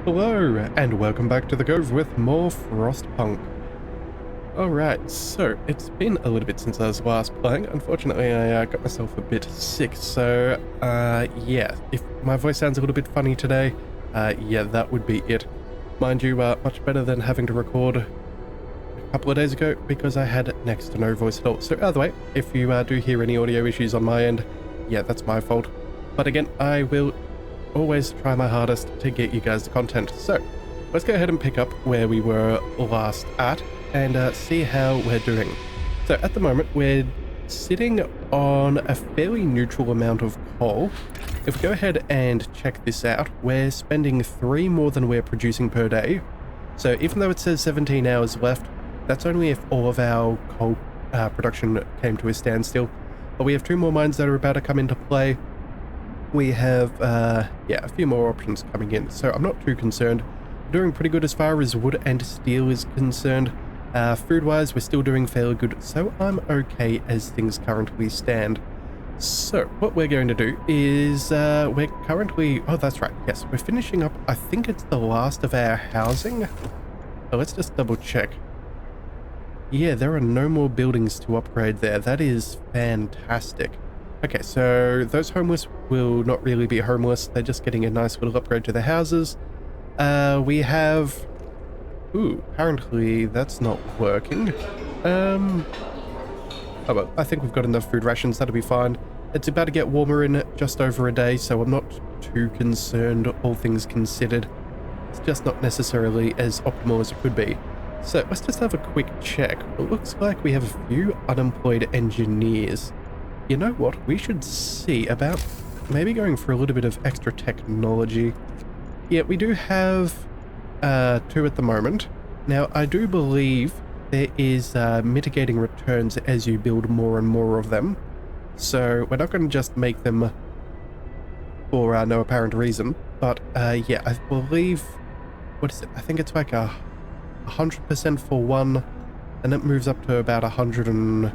Hello, and welcome back to the Cove with more Frostpunk. Alright, so it's been a little bit since I was last playing. Unfortunately, I got myself a bit sick, so yeah, if my voice sounds a little bit funny today, yeah, that would be it. Mind you, much better than having to record a couple of days ago because I had next to no voice at all. So either way, if you do hear any audio issues on my end, yeah, that's my fault. But again, I will always try my hardest to get you guys the content. So let's go ahead and pick up where we were last at and see how we're doing. So at the moment we're sitting on a fairly neutral amount of coal. If we go ahead and check this out, we're spending 3 more than we're producing per day. So even though it says 17 hours left, that's only if all of our coal production came to a standstill. But we have 2 more mines that are about to come into play. We have, yeah, a few more options coming in, so I'm not too concerned. We're doing pretty good as far as wood and steel is concerned. Food-wise, we're still doing fairly good, so I'm okay as things currently stand. So, what we're going to do is, we're currently... Oh, that's right, yes, we're finishing up, I think it's the last of our housing. So let's just double check. Yeah, there are no more buildings to upgrade there. That is fantastic. Okay, so those homeless will not really be homeless. They're just getting a nice little upgrade to their houses. We have... Ooh, apparently that's not working. Oh well, I think we've got enough food rations. That'll be fine. It's about to get warmer in just over a day, so I'm not too concerned, all things considered. It's just not necessarily as optimal as it could be. So let's just have a quick check. It looks like we have a few unemployed engineers. You know what? We should see about maybe going for a little bit of extra technology. Yeah, we do have 2 at the moment. Now, I do believe there is mitigating returns as you build more and more of them. So we're not going to just make them for no apparent reason. But yeah, I believe... What is it? I think it's like 100% for one, and it moves up to about 100 and...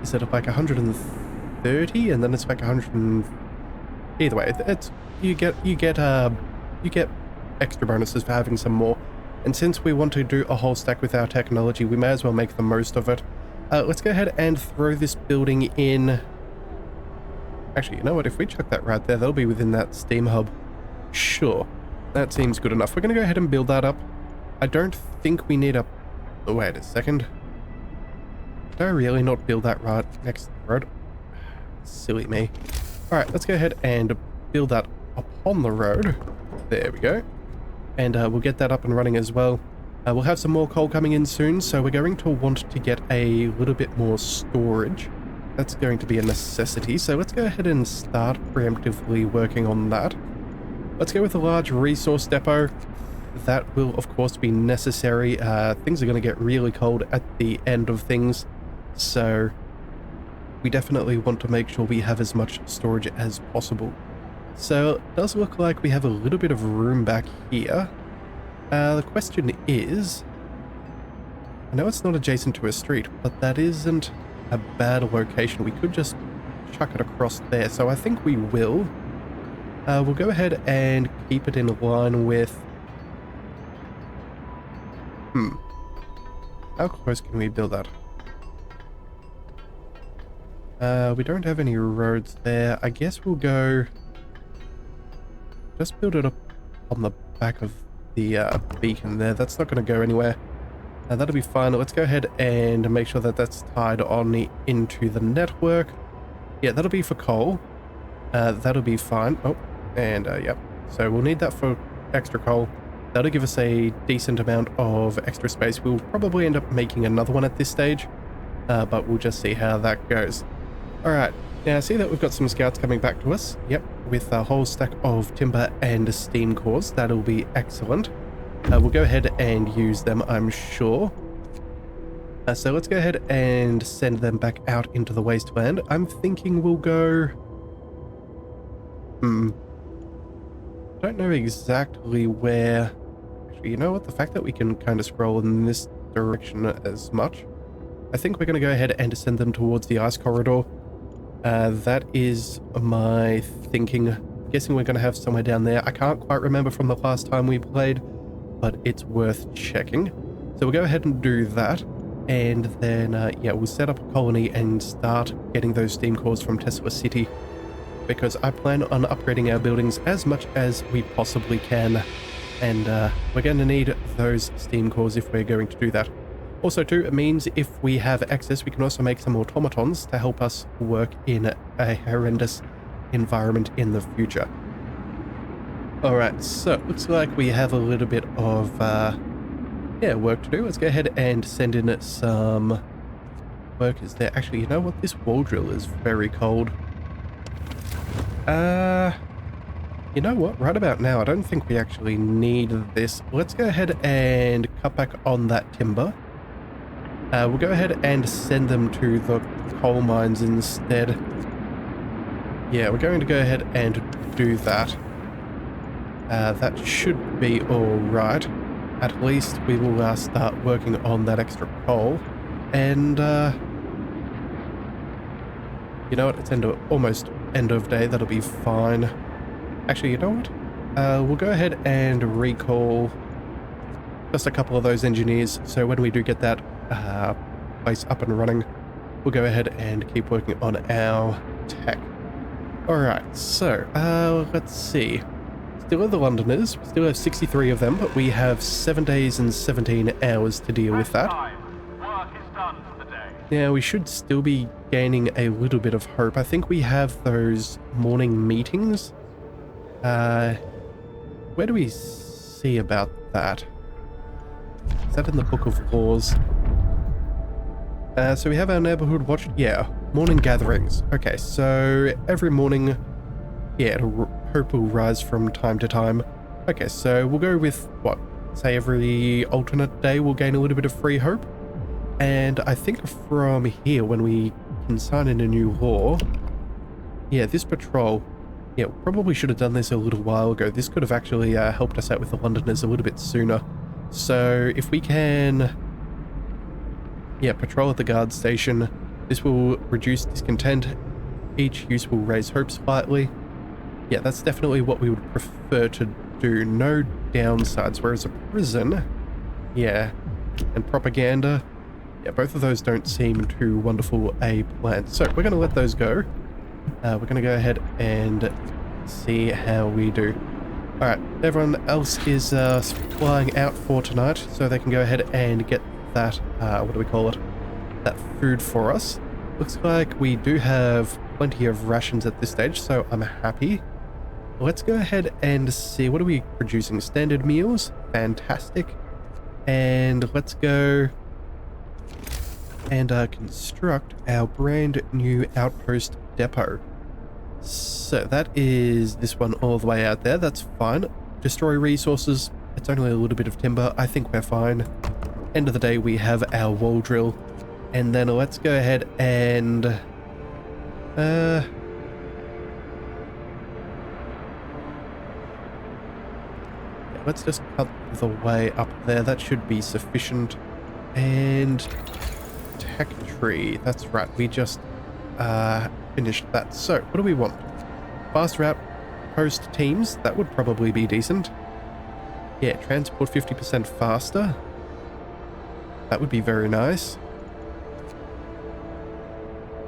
Is it like 130, and then it's like 100 and... Either way, it's you get extra bonuses for having some more. And since we want to do a whole stack with our technology, we may as well make the most of it. Let's go ahead and throw this building in. Actually, you know what? If we chuck that right there, they'll be within that steam hub. Sure, that seems good enough. We're going to go ahead and build that up. I don't think we need a... Oh, wait a second. Did I really not build that right next to the road? Silly me. Alright, let's go ahead and build that upon the road. There we go. And we'll get that up and running as well. We'll have some more coal coming in soon, so we're going to want to get a little bit more storage. That's going to be a necessity, so let's go ahead and start preemptively working on that. Let's go with a large resource depot. That will, of course, be necessary. Things are going to get really cold at the end of things. So we definitely want to make sure we have as much storage as possible. So it does look like we have a little bit of room back here. The question is, I know it's not adjacent to a street, but that isn't a bad location. We could just chuck it across there. So I think we will. We'll go ahead and keep it in line with... How close can we build that? We don't have any roads there. I guess we'll go... Just build it up on the back of the beacon there. That's not going to go anywhere. That'll be fine. Let's go ahead and make sure that that's tied on into the network. Yeah, that'll be for coal. That'll be fine. Oh, and yep. So we'll need that for extra coal. That'll give us a decent amount of extra space. We'll probably end up making another one at this stage, but we'll just see how that goes. Alright, now I see that we've got some scouts coming back to us. Yep, with a whole stack of timber and steam cores. That'll be excellent. We'll go ahead and use them, I'm sure. So let's go ahead and send them back out into the wasteland. I'm thinking we'll go... Don't know exactly where... Actually, you know what? The fact that we can kind of scroll in this direction as much, I think we're going to go ahead and send them towards the ice corridor. That is my thinking guessing we're going to have somewhere down there. I can't quite remember from the last time we played, but it's worth checking. So we'll go ahead and do that. And then, yeah, we'll set up a colony and start getting those steam cores from Tesla City, because I plan on upgrading our buildings as much as we possibly can. And we're going to need those steam cores if we're going to do that. Also, too, it means if we have access, we can also make some automatons to help us work in a horrendous environment in the future. Alright, so it looks like we have a little bit of yeah, work to do. Let's go ahead and send in some workers there. Actually, you know what? This wall drill is very cold. You know what? Right about now, I don't think we actually need this. Let's go ahead and cut back on that timber. We'll go ahead and send them to the coal mines instead. Yeah, we're going to go ahead and do that. That should be alright. At least we will start working on that extra coal. And, you know what? It's almost end of day. That'll be fine. Actually, you know what? We'll go ahead and recall just a couple of those engineers. So when we do get that place up and running, we'll go ahead and keep working on our tech. Alright, so let's see. Still have the Londoners. We still have 63 of them, but we have 7 days and 17 hours to deal with that. Work is done for the day. Now, we should still be gaining a little bit of hope. I think we have those morning meetings. Where do we see about that? Is that in the Book of Laws? So we have our neighborhood watch. Yeah, morning gatherings. Okay, so every morning, yeah, hope will rise from time to time. Okay, so we'll go with, what, say every alternate day we'll gain a little bit of free hope. And I think from here, when we can sign in a new law, yeah, this patrol, yeah, probably should have done this a little while ago. This could have actually helped us out with the Londoners a little bit sooner. So if we can, yeah, patrol at the guard station, this will reduce discontent. Each use will raise hope slightly. Yeah, that's definitely what we would prefer to do. No downsides. Whereas a prison, yeah, and propaganda, yeah, both of those don't seem too wonderful a plan. So we're going to let those go. We're going to go ahead and see how we do. Alright, everyone else is flying out for tonight, so they can go ahead and get that, what do we call it? That food for us. Looks like we do have plenty of rations at this stage, so I'm happy. Let's go ahead and see, what are we producing? Standard meals? Fantastic. And let's go and construct our brand new outpost depot. So that is this one all the way out there. That's fine. Destroy resources. It's only a little bit of timber. I think we're fine. End of the day, we have our wall drill. And then let's go ahead and let's just cut the way up there. That should be sufficient. And tech tree. That's right. We just finished that. So what do we want? Fast route post teams. That would probably be decent. Yeah, transport 50% faster. That would be very nice.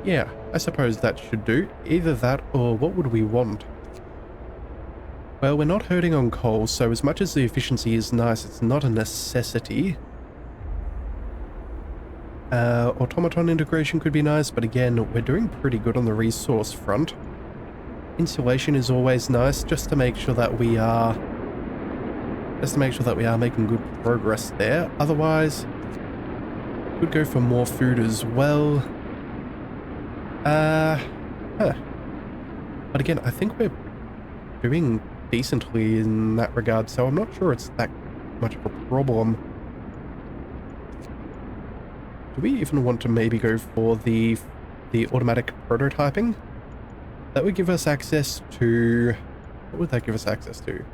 Yeah, I suppose that should do. Either that or what would we want? Well, we're not hurting on coal, so as much as the efficiency is nice, it's not a necessity. Automaton integration could be nice, but again, we're doing pretty good on the resource front. Insulation is always nice, just to make sure that we are making good progress there. Otherwise, could go for more food as well. But again, I think we're doing decently in that regard, so I'm not sure it's that much of a problem. Do we even want to maybe go for the automatic prototyping? That would give us access to... What would that give us access to?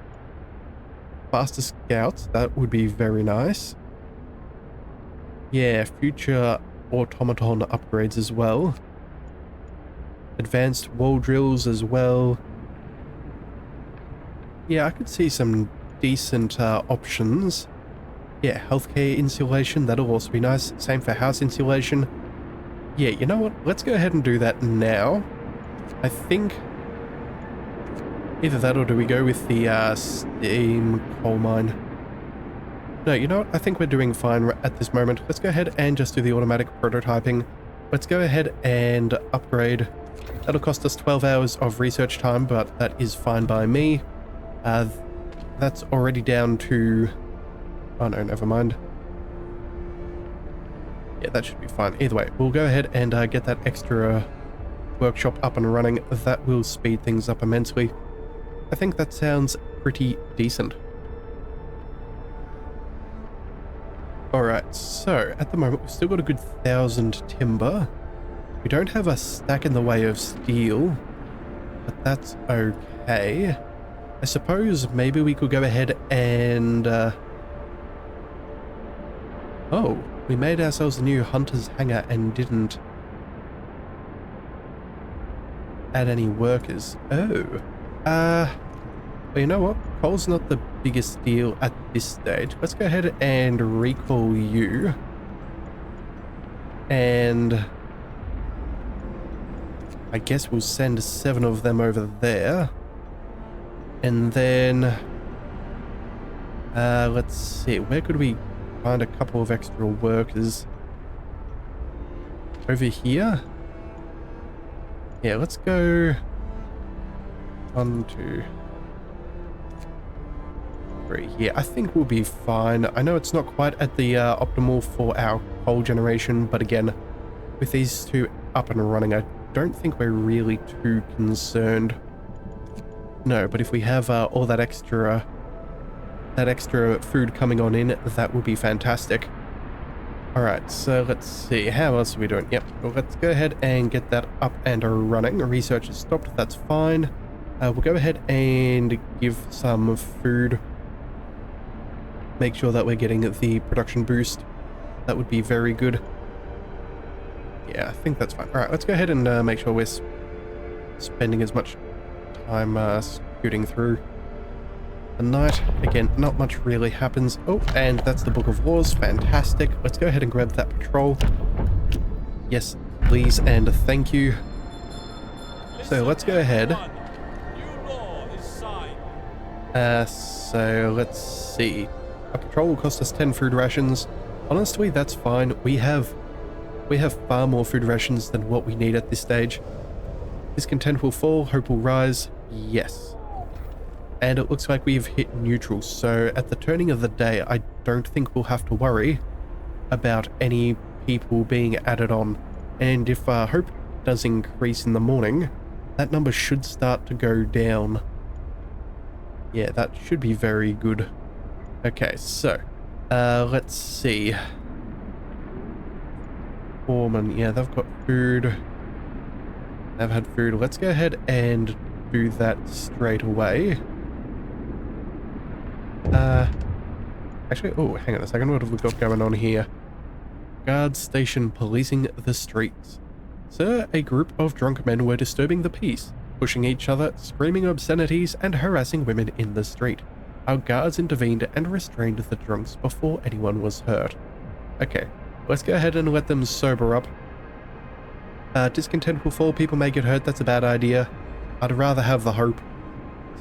Faster scouts, that would be very nice. Yeah, future automaton upgrades as well. Advanced wall drills as well. Yeah, I could see some decent options. Yeah, healthcare insulation, that'll also be nice. Same for house insulation. Yeah, you know what? Let's go ahead and do that now. I think either that or do we go with the steam coal mine? No, you know what? I think we're doing fine at this moment. Let's go ahead and just do the automatic prototyping. Let's go ahead and upgrade. That'll cost us 12 hours of research time, but that is fine by me. That's already down to... Oh no, never mind. Yeah, that should be fine. Either way, we'll go ahead and get that extra workshop up and running. That will speed things up immensely. I think that sounds pretty decent. Alright, so at the moment we've still got a good 1,000 timber. We don't have a stack in the way of steel, but that's okay. I suppose maybe we could go ahead and... Oh, we made ourselves a new hunter's hangar and didn't add any workers. Oh. Well, you know what? Coal's not the biggest deal at this stage. Let's go ahead and recall you. And I guess we'll send 7 of them over there. And then let's see, where could we find a couple of extra workers? Over here? Yeah, let's go 1, 2, 3. Yeah, I think we'll be fine. I know it's not quite at the optimal for our coal generation, but again, with these 2 up and running, I don't think we're really too concerned. No, but if we have all that extra food coming on in, that would be fantastic. Alright, so let's see, how else are we doing? Yep, well, let's go ahead and get that up and running. Research is stopped, that's fine. We'll go ahead and give some food. Make sure that we're getting the production boost. That would be very good. Yeah, I think that's fine. Alright, let's go ahead and make sure we're spending as much time scooting through the night. Again, not much really happens. Oh, and that's the Book of Laws. Fantastic. Let's go ahead and grab that patrol. Yes, please and thank you. So let's go ahead. So let's see. A patrol will cost us 10 food rations. Honestly, that's fine. We have far more food rations than what we need at this stage. Discontent will fall, hope will rise. Yes. And it looks like we've hit neutral, so at the turning of the day, I don't think we'll have to worry about any people being added on. And if hope does increase in the morning, that number should start to go down. Yeah, that should be very good. Okay, so, let's see. Foreman, yeah, they've got food. They've had food. Let's go ahead and do that straight away. Actually, oh, hang on a second. What have we got going on here? Guard station policing the streets. Sir, a group of drunk men were disturbing the peace, pushing each other, screaming obscenities, and harassing women in the street. Our guards intervened and restrained the drunks before anyone was hurt. Okay, let's go ahead and let them sober up. Discontent will fall, people may get hurt, that's a bad idea. I'd rather have the hope.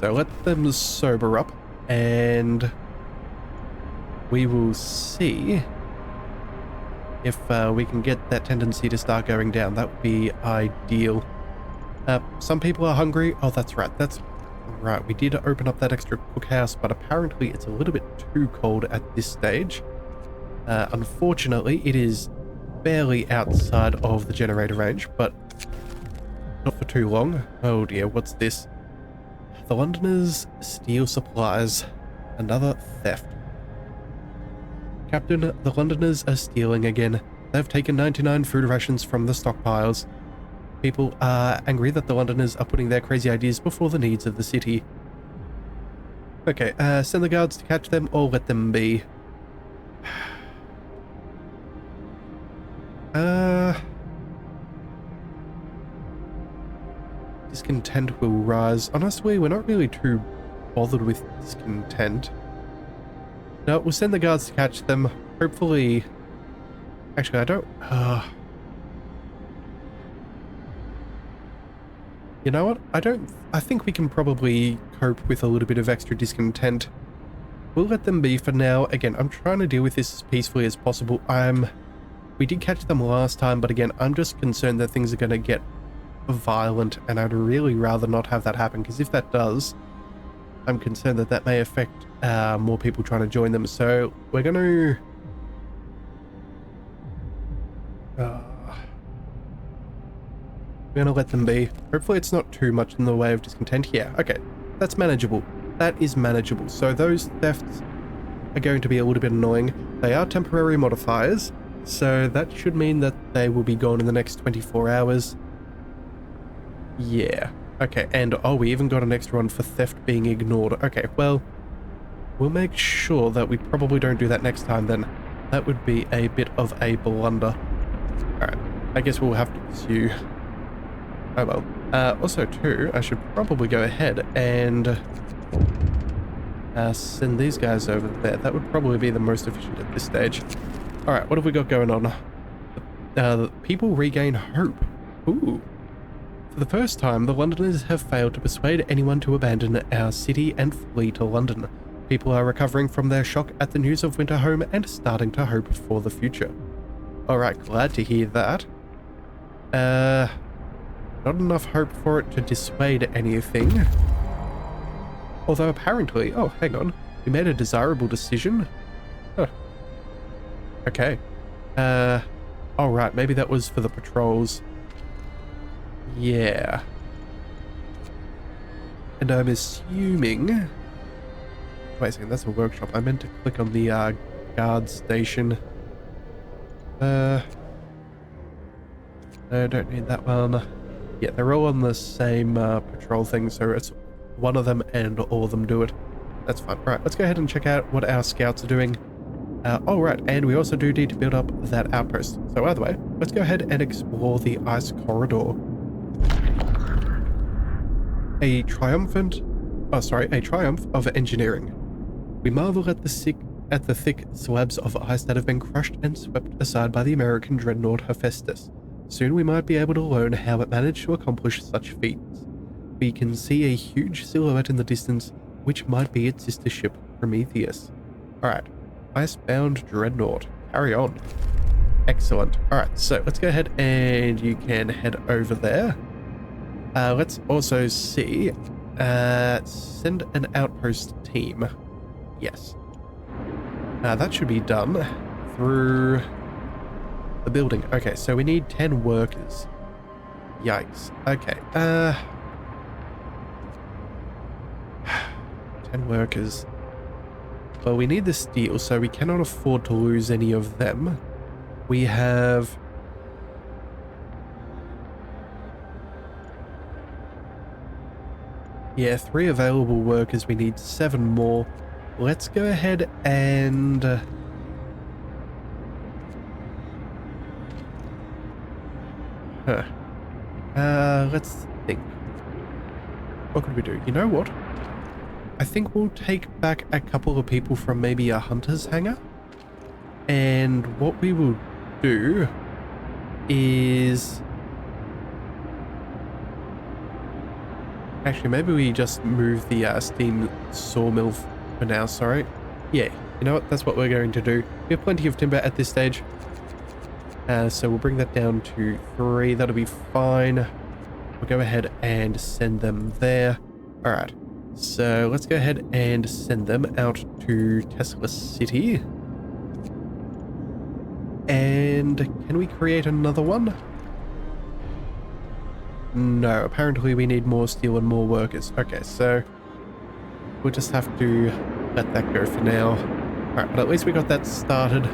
So let them sober up, and we will see if we can get that tendency to start going down. That would be ideal. Some people are hungry. Oh, that's right. That's right. We did open up that extra cookhouse, but apparently it's a little bit too cold at this stage. Unfortunately, it is barely outside of the generator range, but not for too long. Oh dear, what's this? The Londoners steal supplies. Another theft. Captain, the Londoners are stealing again. They've taken 99 food rations from the stockpiles. People are angry that the Londoners are putting their crazy ideas before the needs of the city. Okay, send the guards to catch them or let them be. Discontent will rise. Honestly, we're not really too bothered with discontent. No, we'll send the guards to catch them. Hopefully... Actually, I don't... You know what? I think we can probably cope with a little bit of extra discontent. We'll let them be for now. Again, I'm trying to deal with this as peacefully as possible. We did catch them last time, but again, I'm just concerned that things are going to get violent, and I'd really rather not have that happen, because if that does, I'm concerned that that may affect more people trying to join them. So we're going to... We're going to let them be. Hopefully it's not too much in the way of discontent. Yeah, okay. That's manageable. That is manageable. So those thefts are going to be a little bit annoying. They are temporary modifiers, so that should mean that they will be gone in the next 24 hours. Yeah. Okay, and oh, we even got an extra one for theft being ignored. Okay, well, we'll make sure that we probably don't do that next time then. That would be a bit of a blunder. Alright, I guess we'll have to pursue. Oh well. Also too, I should probably go ahead and send these guys over there. That would probably be the most efficient at this stage. Alright, what have we got going on? People regain hope. Ooh. For the first time, the Londoners have failed to persuade anyone to abandon our city and flee to London. People are recovering from their shock at the news of winter home and starting to hope for the future. Alright, glad to hear that. Not enough hope for it to dissuade anything. Although apparently... Oh, hang on. We made a desirable decision? Huh. Okay. Alright, maybe that was for the patrols. Yeah. And I'm assuming... Wait a second, that's a workshop. I meant to click on the guard station. No, don't need that one. Yeah, they're all on the same patrol thing, so it's one of them and all of them do it. That's fine. Right, let's go ahead and check out what our scouts are doing. Oh, right, and we also do need to build up that outpost. So either way, let's go ahead and explore the ice corridor. A triumph of engineering. We marvel at the thick slabs of ice that have been crushed and swept aside by the American dreadnought Hephaestus. Soon we might be able to learn how it managed to accomplish such feats. We can see a huge silhouette in the distance, which might be its sister ship, Prometheus. Alright, icebound dreadnought. Carry on. Excellent. Alright, so let's go ahead and you can head over there. Let's also see... send an outpost team. Yes. That should be done through... the building. Okay, so we need 10 workers. Yikes. Okay, 10 workers. Well, we need the steel, so we cannot afford to lose any of them. We have... Yeah, 3 available workers. We need 7 more. Let's go ahead and... let's think. What could we do? You know what? I think we'll take back a couple of people from maybe a hunter's hangar. And what we will do is... Actually, maybe we just move the steam sawmill for now, sorry. Yeah, you know what? That's what we're going to do. We have plenty of timber at this stage. So we'll bring that down to 3. That'll be fine. We'll go ahead and send them there. Alright, so let's go ahead and send them out to Tesla City. And can we create another one? No, apparently we need more steel and more workers. Okay, so we'll just have to let that go for now. Alright, but at least we got that started.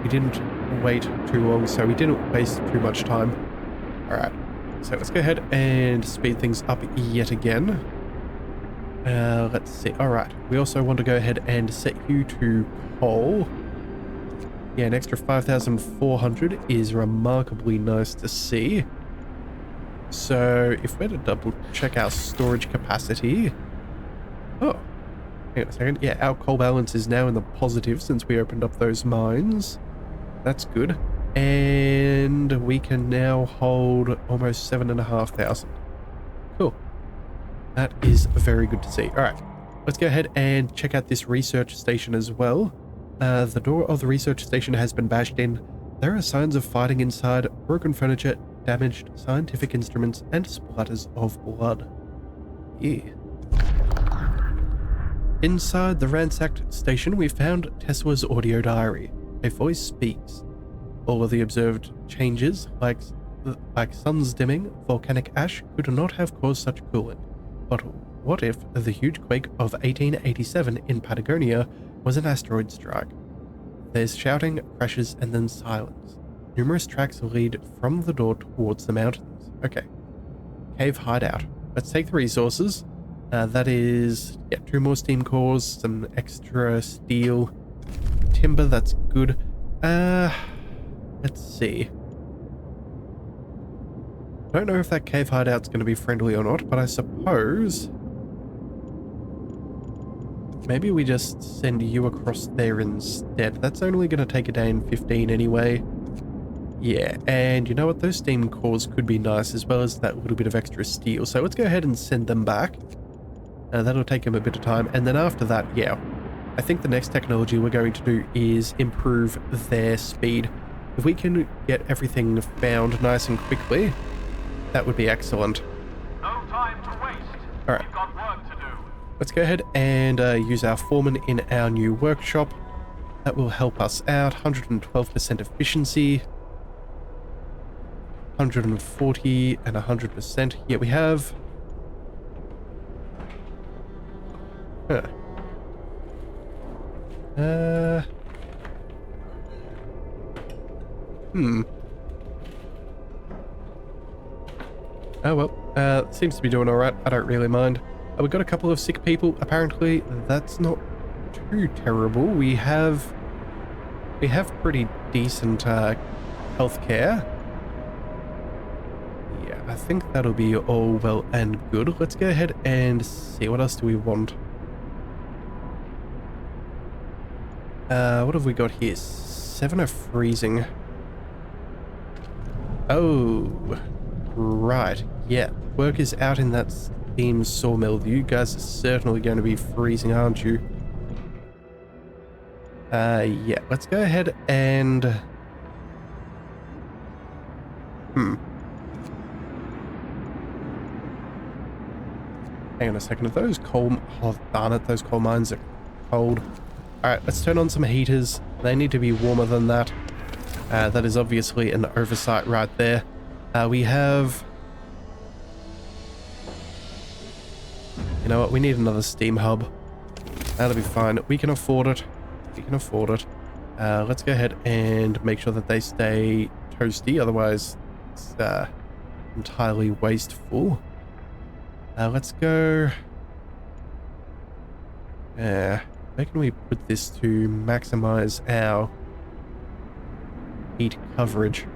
We didn't wait too long, so we didn't waste too much time. Alright, so let's go ahead and speed things up yet again. Let's see. Alright, we also want to go ahead and set you to coal. Yeah, an extra 5,400 is remarkably nice to see. So if we're to double check our storage capacity... Oh, Hang on a second. Yeah, our coal balance is now in the positive since we opened up those mines. That's good. And we can now hold almost 7,500. Cool. That is very good to see. All right, let's go ahead and check out this research station as well. The door of the research station has been bashed in. There are signs of fighting inside, broken furniture, damaged scientific instruments, and splatters of blood. Yeah. Inside the ransacked station, we found Tesla's audio diary. A voice speaks. All of the observed changes, like suns dimming, volcanic ash, could not have caused such coolant. But what if the huge quake of 1887 in Patagonia was an asteroid strike? There's shouting, crashes, and then silence. Numerous tracks lead from the door towards the mountains. Okay. Cave hideout. Let's take the resources. That is, yeah, 2 more steam cores, some extra steel, timber, that's good. Let's see. I don't know if that cave hideout's going to be friendly or not, but I suppose maybe we just send you across there instead. That's only going to take a day and 15 anyway. Yeah, and you know what? Those steam cores could be nice as well as that little bit of extra steel. So let's go ahead and send them back. That'll take them a bit of time. And then after that, yeah, I think the next technology we're going to do is improve their speed. If we can get everything found nice and quickly, that would be excellent. No time to waste. All right. We've got work to do. Let's go ahead and use our foreman in our new workshop. That will help us out. 112% efficiency. 140 and 100%. Yeah, we have... Huh. Oh well, seems to be doing alright. I don't really mind. We've got a couple of sick people. Apparently, that's not too terrible. We have pretty decent healthcare. Yeah, I think that'll be all well and good. Let's go ahead and see. What else do we want? What have we got here? 7 are freezing. Oh, right. Yeah, work is out in that steam sawmill. You guys are certainly going to be freezing, aren't you? Yeah, let's go ahead and... Hang on a second. Are those coal... Oh, darn it, those coal mines are cold. Alright, let's turn on some heaters. They need to be warmer than that. That is obviously an oversight right there. We have... You know what? We need another steam hub. That'll be fine. We can afford it. We can afford it. Let's go ahead and make sure that they stay toasty. Otherwise, it's entirely wasteful. Let's go... Where can we put this to maximize our heat coverage?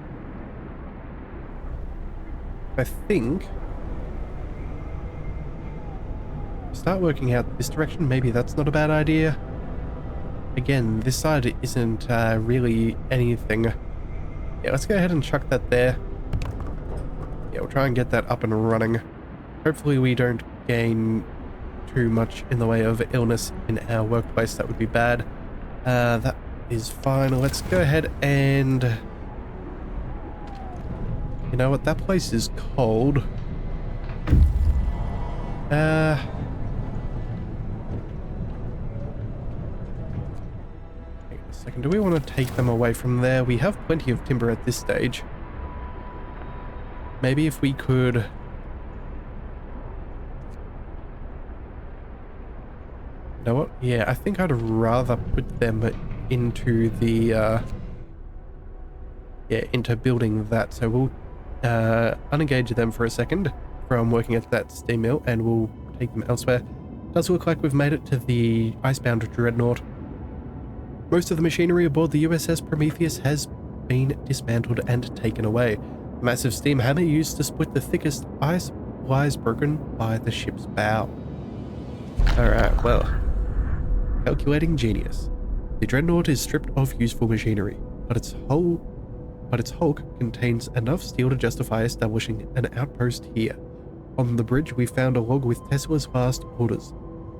I think... Start working out this direction. Maybe that's not a bad idea. Again, this side isn't really anything. Yeah, let's go ahead and chuck that there. Yeah, we'll try and get that up and running. Hopefully we don't gain too much in the way of illness in our workplace. That would be bad. That is fine. Let's go ahead and... You know what? That place is cold. Hang on a second. Do we want to take them away from there? We have plenty of timber at this stage. Maybe if we could... You know what? Yeah, I think I'd rather put them into the, into building that. So we'll unengage them for a second from working at that steam mill, and we'll take them elsewhere. Does look like we've made it to the icebound dreadnought. Most of the machinery aboard the USS Prometheus has been dismantled and taken away. The massive steam hammer used to split the thickest ice lies broken by the ship's bow. Alright, well... Calculating genius. The dreadnought is stripped of useful machinery, but its hulk contains enough steel to justify establishing an outpost here. On the bridge, we found a log with Tesla's last orders.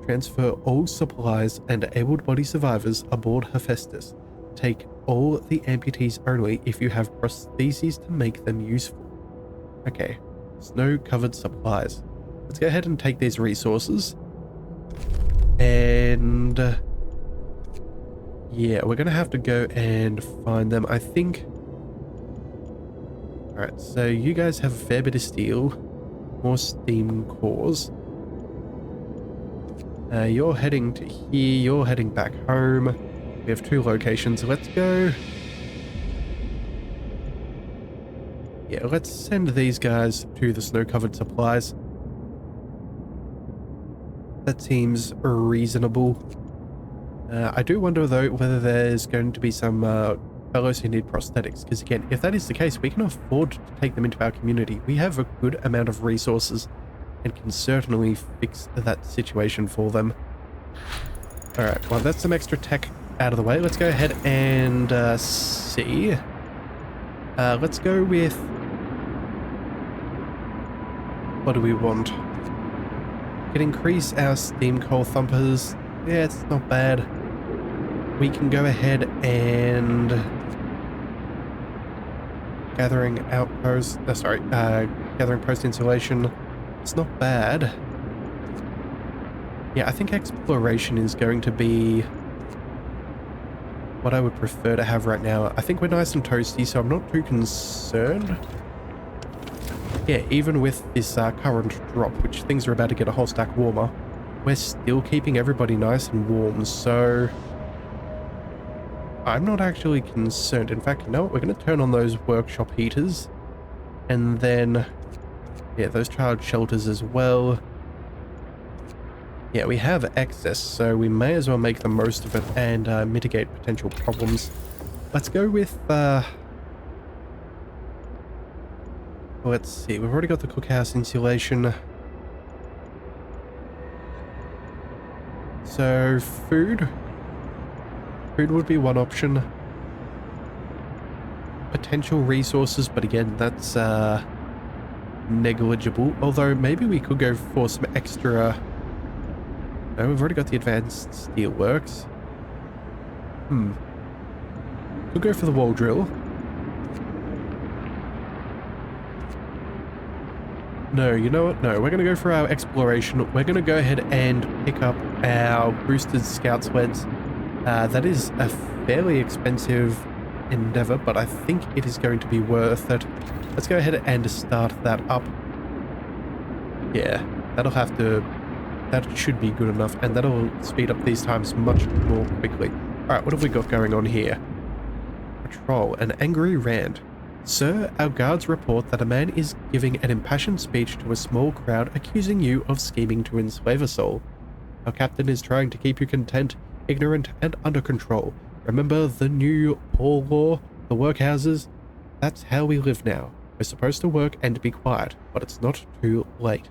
Transfer all supplies and able-bodied survivors aboard Hephaestus. Take all the amputees only if you have prostheses to make them useful. Okay, snow-covered supplies. Let's go ahead and take these resources. And yeah, we're gonna have to go and find them, I think. Alright, so you guys have a fair bit of steel. More steam cores. You're heading to here, you're heading back home. We have 2 locations, let's go. Yeah, let's send these guys to the snow-covered supplies. That seems reasonable. I do wonder though whether there's going to be some fellows who need prosthetics, because again, if that is the case, we can afford to take them into our community. We have a good amount of resources and can certainly fix that situation for them. Alright, well that's some extra tech out of the way. Let's go ahead and see. Let's go with... what do we want? We can increase our steam coal thumpers. Yeah, it's not bad. We can go ahead and... gathering outpost... gathering post insulation. It's not bad. Yeah, I think exploration is going to be what I would prefer to have right now. I think we're nice and toasty, so I'm not too concerned. Yeah, even with this current drop, which things are about to get a whole stack warmer, we're still keeping everybody nice and warm, so I'm not actually concerned. In fact, you know what? We're going to turn on those workshop heaters, and then, yeah, those child shelters as well. Yeah, we have excess, so we may as well make the most of it and mitigate potential problems. Let's go with, let's see, we've already got the cookhouse insulation. So, food. Food would be one option. Potential resources, but again, that's negligible. Although, maybe we could go for some extra... No, we've already got the advanced steelworks. We'll go for the wall drill. No, you know what? No, we're going to go for our exploration. We're going to go ahead and pick up our boosted scout sleds. That is a fairly expensive endeavor, but I think it is going to be worth it. Let's go ahead and start that up. Yeah, that'll have to... that should be good enough, and that'll speed up these times much more quickly. Alright, what have we got going on here? Patrol, an angry rant. Sir, our guards report that a man is giving an impassioned speech to a small crowd accusing you of scheming to enslave us all. Our captain is trying to keep you content, ignorant, and under control. Remember the new poor law, the workhouses? That's how we live now. We're supposed to work and be quiet, but it's not too late.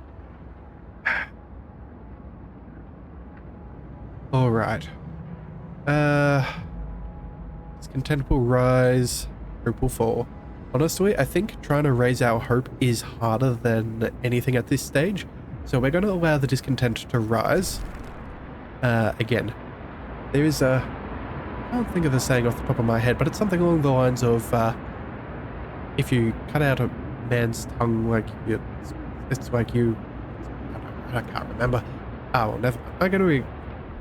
Alright. Discontent will rise, hope will fall. Honestly, I think trying to raise our hope is harder than anything at this stage, so we're going to allow the discontent to rise. Again, there is a... I can't think of the saying off the top of my head, but it's something along the lines of, if you cut out a man's tongue, like, it's like you... I can't remember. Oh, well, never... I'm going to...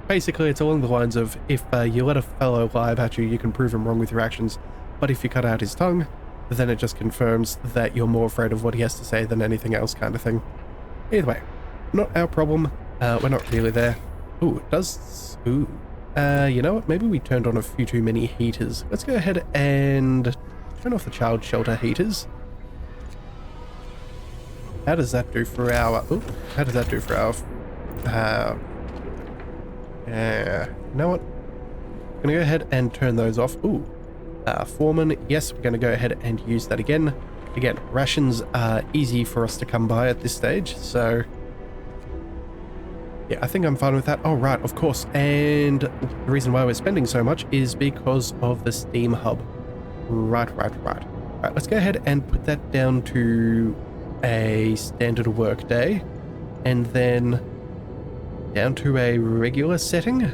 Basically, it's along the lines of, if you let a fellow lie about you, you can prove him wrong with your actions, but if you cut out his tongue, then it just confirms that you're more afraid of what he has to say than anything else, kind of thing. Either way, not our problem. We're not really there. Ooh, it does... Ooh. You know what? Maybe we turned on a few too many heaters. Let's go ahead and turn off the child shelter heaters. How does that do for our... Ooh, how does that do for our... you know what? I'm gonna go ahead and turn those off. Ooh. Foreman, yes, we're going to go ahead and use that again. Again, rations are easy for us to come by at this stage, so Yeah, I think I'm fine with that. Oh, right, of course. And the reason why we're spending so much is because of the Steam Hub. Right. Right, let's go ahead and put that down to a standard work day. And then down to a regular setting?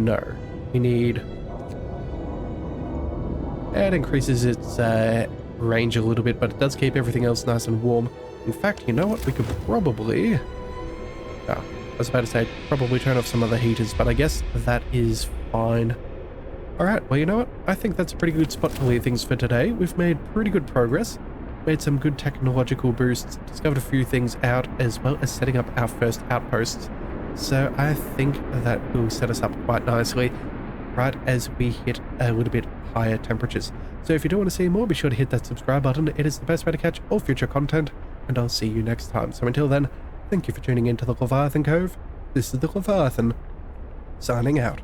No. We need... That increases its range a little bit, but it does keep everything else nice and warm. In fact, you know what? We could probably... I was about to say, probably turn off some other heaters, but I guess that is fine. Alright, well, you know what? I think that's a pretty good spot to leave things for today. We've made pretty good progress, made some good technological boosts, discovered a few things out, as well as setting up our first outposts. So I think that will set us up quite nicely, right as we hit a little bit higher temperatures. So if you do want to see more, be sure to hit that subscribe button. It is the best way to catch all future content, and I'll see you next time. So until then, thank you for tuning in to the Leviathan Cove. This is the Leviathan, signing out.